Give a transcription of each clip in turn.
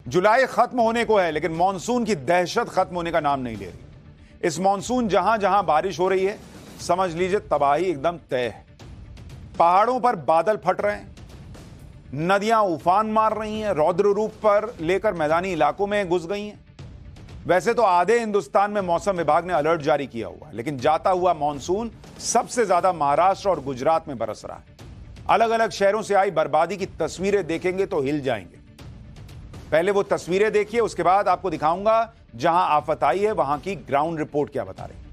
जुलाई खत्म होने को है, लेकिन मॉनसून की दहशत खत्म होने का नाम नहीं ले रही। इस मॉनसून जहां जहां बारिश हो रही है, समझ लीजिए तबाही एकदम तय है। पहाड़ों पर बादल फट रहे हैं, नदियां उफान मार रही हैं, रौद्र रूप पर लेकर मैदानी इलाकों में घुस गई हैं। वैसे तो आधे हिंदुस्तान में मौसम विभाग ने अलर्ट जारी किया हुआ है, लेकिन जाता हुआ मॉनसून सबसे ज्यादा महाराष्ट्र और गुजरात में बरस रहा है। अलग अलग शहरों से आई बर्बादी की तस्वीरें देखेंगे तो हिल जाएंगे। पहले वो तस्वीरें देखिए, उसके बाद आपको दिखाऊंगा जहां आफत आई है वहां की ग्राउंड रिपोर्ट क्या बता रही है।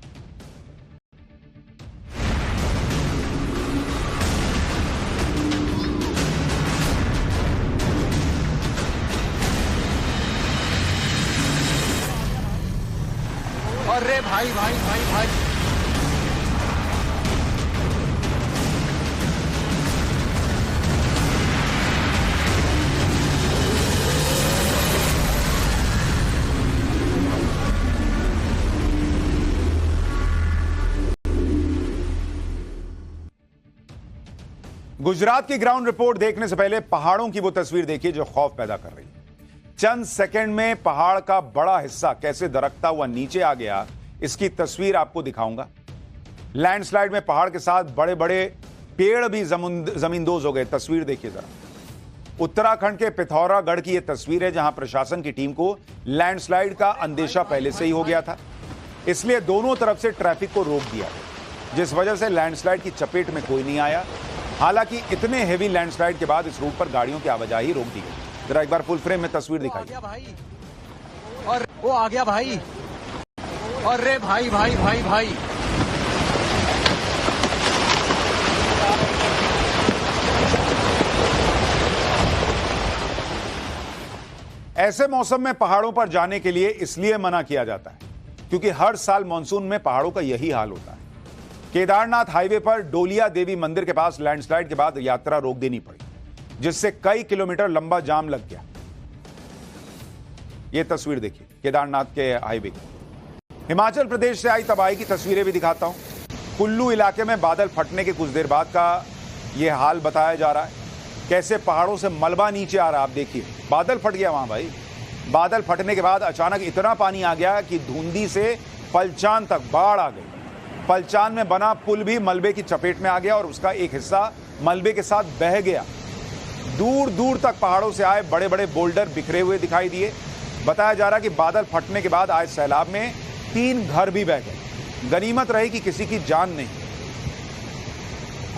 अरे भाई भाई भाई भाई, गुजरात की ग्राउंड रिपोर्ट देखने से पहले पहाड़ों की वो तस्वीर देखिए जो खौफ पैदा कर रही है। चंद सेकंड में पहाड़ का बड़ा हिस्सा कैसे दरकता हुआ नीचे आ गया, इसकी तस्वीर आपको दिखाऊंगा। लैंडस्लाइड में पहाड़ के साथ बड़े बड़े पेड़ भी जमींदोज हो गए। तस्वीर देखिए जरा। उत्तराखंड के पिथौरागढ़ की यह तस्वीर है, जहां प्रशासन की टीम को लैंडस्लाइड का अंदेशा पहले से ही हो गया था, इसलिए दोनों तरफ से ट्रैफिक को रोक दिया गया, जिस वजह से लैंडस्लाइड की चपेट में कोई नहीं आया। हालांकि इतने हेवी लैंडस्लाइड के बाद इस रूट पर गाड़ियों की आवाजाही रोक दी गई। जरा एक बार फुल फ्रेम में तस्वीर दिखाइए। और वो आ गया भाई। अरे भाई भाई भाई भाई, ऐसे मौसम में पहाड़ों पर जाने के लिए इसलिए मना किया जाता है क्योंकि हर साल मानसून में पहाड़ों का यही हाल होता है। केदारनाथ हाईवे पर डोलिया देवी मंदिर के पास लैंडस्लाइड के बाद यात्रा रोक देनी पड़ी, जिससे कई किलोमीटर लंबा जाम लग गया। यह तस्वीर देखिए केदारनाथ के हाईवे की। हिमाचल प्रदेश से आई तबाही की तस्वीरें भी दिखाता हूं। कुल्लू इलाके में बादल फटने के कुछ देर बाद का यह हाल बताया जा रहा है, कैसे पहाड़ों से मलबा नीचे आ रहा है। आप देखिए, बादल फट गया वहां भाई। बादल फटने के बाद अचानक इतना पानी आ गया कि धुंधी से पलचान तक बाढ़ आ गई। पलचान में बना पुल भी मलबे की चपेट में आ गया और उसका एक हिस्सा मलबे के साथ बह गया। दूर दूर तक पहाड़ों से आए बड़े बड़े बोल्डर बिखरे हुए दिखाई दिए। बताया जा रहा है कि बादल फटने के बाद आए सैलाब में 3 घर भी बह गए। गनीमत रही कि किसी की जान नहीं।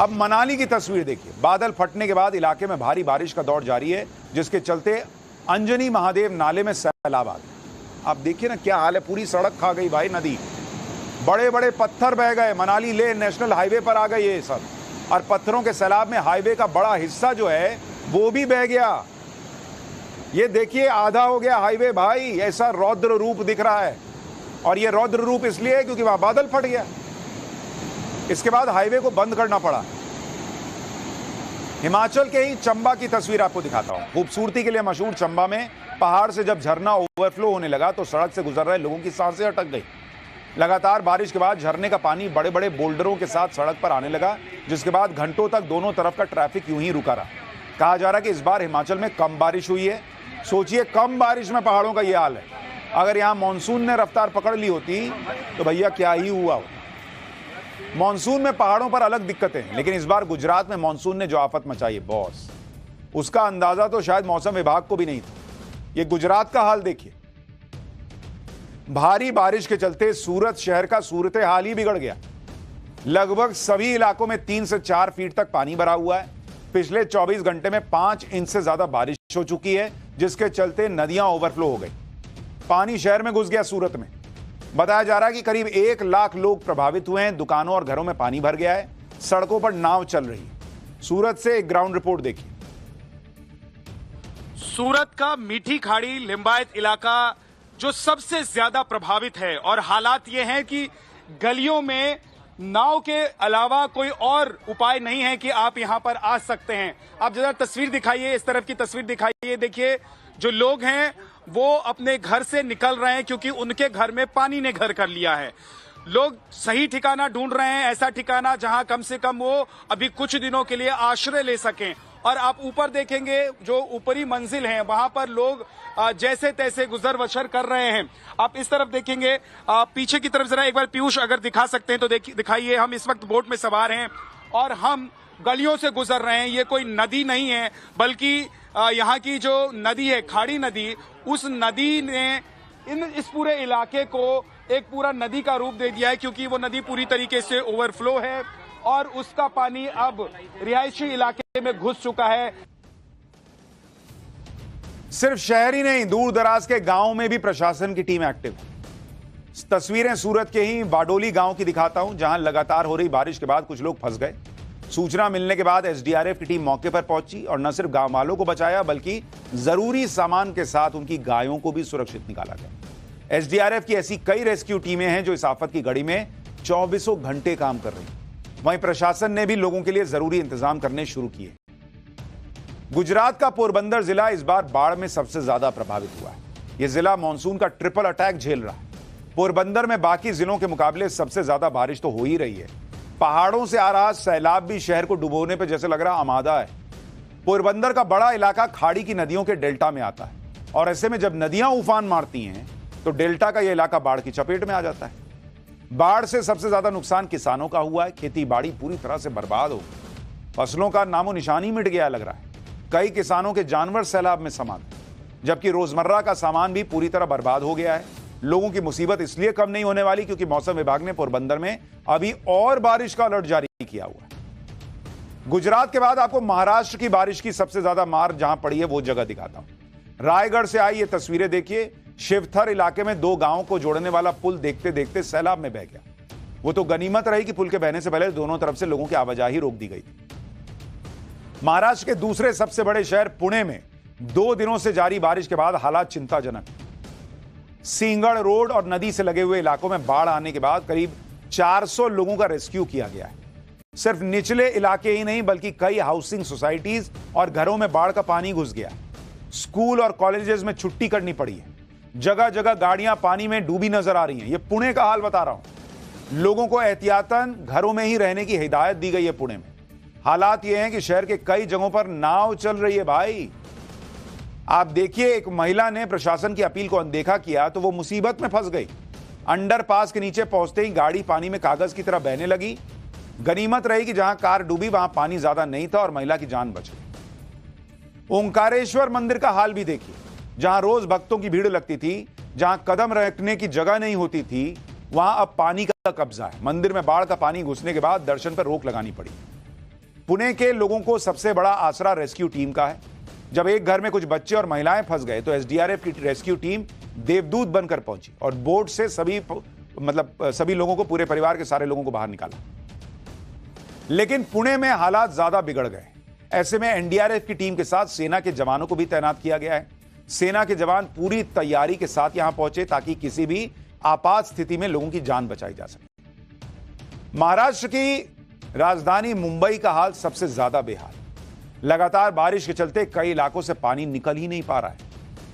अब मनाली की तस्वीर देखिए। बादल फटने के बाद इलाके में भारी बारिश का दौर जारी है, जिसके चलते अंजनी महादेव नाले में सैलाब आ गया। आप देखिए ना क्या हाल है, पूरी सड़क खा गई भाई नदी। बड़े बड़े पत्थर बह गए, मनाली लेह नेशनल हाईवे पर आ गए ये सब, और पत्थरों के सैलाब में हाईवे का बड़ा हिस्सा जो है वो भी बह गया। ये देखिए आधा हो गया हाईवे भाई। ऐसा रौद्र रूप दिख रहा है, और ये रौद्र रूप इसलिए है क्योंकि वहां बादल फट गया। इसके बाद हाईवे को बंद करना पड़ा। हिमाचल के ही चंबा की तस्वीर आपको दिखाता हूं। खूबसूरती के लिए मशहूर चंबा में पहाड़ से जब झरना ओवरफ्लो होने लगा तो सड़क से गुजर रहे लोगों की सांसें अटक गई। लगातार बारिश के बाद झरने का पानी बड़े बड़े बोल्डरों के साथ सड़क पर आने लगा, जिसके बाद घंटों तक दोनों तरफ का ट्रैफिक यूं ही रुका रहा। कहा जा रहा है कि इस बार हिमाचल में कम बारिश हुई है। सोचिए, कम बारिश में पहाड़ों का यह हाल है। अगर यहां मानसून ने रफ्तार पकड़ ली होती तो भैया क्या ही हुआ होता। मानसून में पहाड़ों पर अलग दिक्कतें हैं, लेकिन इस बार गुजरात में मानसून ने जो आफत मचाई है बॉस, उसका अंदाजा तो शायद मौसम विभाग को भी नहीं था। ये गुजरात का हाल देखिए। भारी बारिश के चलते सूरत शहर का सूरत हाल ही बिगड़ गया। लगभग सभी इलाकों में 3 से 4 फीट तक पानी भरा हुआ है। पिछले 24 घंटे में 5 इंच से ज्यादा बारिश हो चुकी है, जिसके चलते नदियां ओवरफ्लो हो गई। पानी शहर में घुस गया सूरत में। बताया जा रहा है कि करीब 1 लाख लोग प्रभावित हुए हैं। दुकानों और घरों में पानी भर गया है। सड़कों पर नाव चल रही है। सूरत से एक ग्राउंड रिपोर्ट देखिए। सूरत का मीठी खाड़ी लिंबायत इलाका जो सबसे ज्यादा प्रभावित है, और हालात ये हैं कि गलियों में नाव के अलावा कोई और उपाय नहीं है कि आप यहां पर आ सकते हैं। आप जरा तस्वीर दिखाइए, इस तरफ की तस्वीर दिखाइए। देखिए, जो लोग हैं वो अपने घर से निकल रहे हैं क्योंकि उनके घर में पानी ने घर कर लिया है। लोग सही ठिकाना ढूंढ रहे हैं, ऐसा ठिकाना जहां कम से कम वो अभी कुछ दिनों के लिए आश्रय ले सकें। और आप ऊपर देखेंगे जो ऊपरी मंजिल है वहां पर लोग जैसे तैसे गुजर बसर कर रहे हैं। आप इस तरफ देखेंगे, पीछे की तरफ जरा एक बार पीयूष अगर दिखा सकते हैं तो दिखाइए। हम इस वक्त बोट में सवार हैं और हम गलियों से गुजर रहे हैं। ये कोई नदी नहीं है बल्कि यहाँ की जो नदी है, खाड़ी नदी, उस नदी ने इस पूरे इलाके को एक पूरा नदी का रूप दे दिया है, क्योंकि वो नदी पूरी तरीके से ओवरफ्लो है और उसका पानी अब रिहायशी इलाके में घुस चुका है। सिर्फ शहर ही नहीं, दूर दराज के गांव में भी प्रशासन की टीम एक्टिव है। तस्वीरें सूरत के ही बाडोली गांव की दिखाता हूं, जहां लगातार हो रही बारिश के बाद कुछ लोग फंस गए। सूचना मिलने के बाद एसडीआरएफ की टीम मौके पर पहुंची और न सिर्फ गांव वालों को बचाया बल्कि जरूरी सामान के साथ उनकी गायों को भी सुरक्षित निकाला गया। एसडीआरएफ की ऐसी कई रेस्क्यू टीमें हैं जो इस आफत की घड़ी में 24 घंटे काम कर रही हैं। वहीं प्रशासन ने भी लोगों के लिए जरूरी इंतजाम करने शुरू किए। गुजरात का पोरबंदर जिला इस बार बाढ़ में सबसे ज्यादा प्रभावित हुआ है। यह जिला मानसून का ट्रिपल अटैक झेल रहा है। पोरबंदर में बाकी जिलों के मुकाबले सबसे ज्यादा बारिश तो हो ही रही है। पहाड़ों से आ रहा सैलाब भी शहर को डुबोने पर जैसे लग रहा आमादा है। पोरबंदर का बड़ा इलाका खाड़ी की नदियों के डेल्टा में आता है और ऐसे में जब नदियां उफान मारती हैं तो डेल्टा का यह इलाका बाढ़ की चपेट में आ जाता है। बाढ़ से सबसे ज्यादा नुकसान किसानों का हुआ है। खेती बाड़ी पूरी तरह से बर्बाद हो गई। फसलों का नामो निशान ही मिट गया लग रहा है। कई किसानों के जानवर सैलाब में समा गए, जबकि रोजमर्रा का सामान भी पूरी तरह बर्बाद हो गया है। लोगों की मुसीबत इसलिए कम नहीं होने वाली क्योंकि मौसम विभाग ने पोरबंदर में अभी और बारिश का अलर्ट जारी किया हुआ है। गुजरात के बाद आपको महाराष्ट्र की बारिश की सबसे ज्यादा मार जहां पड़ी है वो जगह दिखाता हूं। रायगढ़ से आई ये तस्वीरें देखिए। शिवथर इलाके में दो गांवों को जोड़ने वाला पुल देखते देखते सैलाब में बह गया। वो तो गनीमत रही कि पुल के बहने से पहले दोनों तरफ से लोगों की आवाजाही रोक दी गई थी। महाराष्ट्र के दूसरे सबसे बड़े शहर पुणे में 2 दिनों से जारी बारिश के बाद हालात चिंताजनक। सिंगड़ रोड और नदी से लगे हुए इलाकों में बाढ़ आने के बाद करीब 400 लोगों का रेस्क्यू किया गया है। सिर्फ निचले इलाके ही नहीं बल्कि कई हाउसिंग सोसाइटीज और घरों में बाढ़ का पानी घुस गया। स्कूल और कॉलेजेस में छुट्टी करनी पड़ी है। जगह जगह गाड़ियां पानी में डूबी नजर आ रही हैं। यह पुणे का हाल बता रहा हूं। लोगों को एहतियातन घरों में ही रहने की हिदायत दी गई है। पुणे में हालात यह हैं कि शहर के कई जगहों पर नाव चल रही है। भाई आप देखिए, एक महिला ने प्रशासन की अपील को अनदेखा किया तो वो मुसीबत में फंस गई। अंडरपास के नीचे पहुंचते ही गाड़ी पानी में कागज की तरह बहने लगी। गनीमत रही कि जहां कार डूबी वहां पानी ज्यादा नहीं था और महिला की जान बच गई। ओंकारेश्वर मंदिर का हाल भी देखिए। जहां रोज भक्तों की भीड़ लगती थी, जहां कदम रखने की जगह नहीं होती थी, वहां अब पानी का कब्जा है। मंदिर में बाढ़ का पानी घुसने के बाद दर्शन पर रोक लगानी पड़ी। पुणे के लोगों को सबसे बड़ा आसरा रेस्क्यू टीम का है। जब एक घर में कुछ बच्चे और महिलाएं फंस गए तो एसडीआरएफ की रेस्क्यू टीम देवदूत बनकर पहुंची और बोट से सभी लोगों को, पूरे परिवार के सारे लोगों को बाहर निकाला। लेकिन पुणे में हालात ज्यादा बिगड़ गए। ऐसे में एनडीआरएफ की टीम के साथ सेना के जवानों को भी तैनात किया गया है। सेना के जवान पूरी तैयारी के साथ यहां पहुंचे ताकि किसी भी आपात स्थिति में लोगों की जान बचाई जा सके। महाराष्ट्र की राजधानी मुंबई का हाल सबसे ज्यादा बेहाल। लगातार बारिश के चलते कई इलाकों से पानी निकल ही नहीं पा रहा है।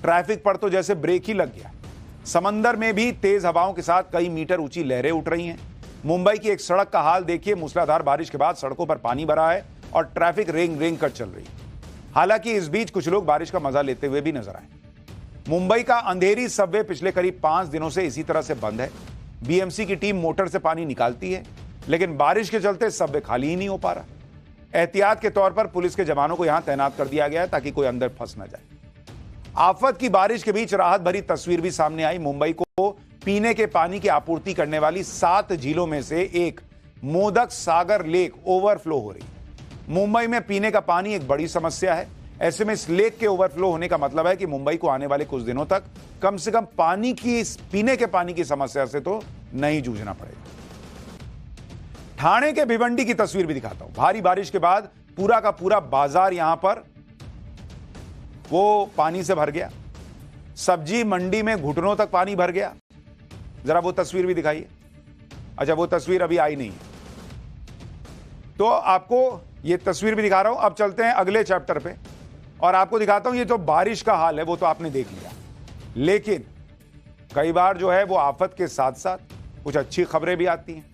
ट्रैफिक पर तो जैसे ब्रेक ही लग गया। समंदर में भी तेज हवाओं के साथ कई मीटर ऊंची लहरें उठ रही हैं। मुंबई की एक सड़क का हाल देखिए। मूसलाधार बारिश के बाद सड़कों पर पानी भरा है और ट्रैफिक रेंग रेंग कर चल रही है। हालांकि इस बीच कुछ लोग बारिश का मजा लेते हुए भी नजर आए। मुंबई का अंधेरी सबवे पिछले करीब 5 दिनों से इसी तरह से बंद है। बीएमसी की टीम मोटर से पानी निकालती है, लेकिन बारिश के चलते सबवे खाली ही नहीं हो पा रहा। एहतियात के तौर पर पुलिस के जवानों को यहां तैनात कर दिया गया है ताकि कोई अंदर फंस न जाए। आफत की बारिश के बीच राहत भरी तस्वीर भी सामने आई। मुंबई को पीने के पानी की आपूर्ति करने वाली 7 झीलों में से एक मोदक सागर लेक ओवरफ्लो हो रही। मुंबई में पीने का पानी एक बड़ी समस्या है। ऐसे में इस लेक के ओवरफ्लो होने का मतलब है कि मुंबई को आने वाले कुछ दिनों तक कम से कम पीने के पानी की समस्या से तो नहीं जूझना पड़ेगा। ठाणे के भिवंडी की तस्वीर भी दिखाता हूं। भारी बारिश के बाद पूरा का पूरा बाजार यहां पर वो पानी से भर गया। सब्जी मंडी में घुटनों तक पानी भर गया। जरा वो तस्वीर भी दिखाइए। अच्छा, वो तस्वीर अभी आई नहीं है तो आपको ये तस्वीर भी दिखा रहा हूं। अब चलते हैं अगले चैप्टर पे और आपको दिखाता हूं। ये जो बारिश का हाल है वो तो आपने देख लिया, लेकिन कई बार जो है वो आफत के साथ साथ कुछ अच्छी खबरें भी आती हैं।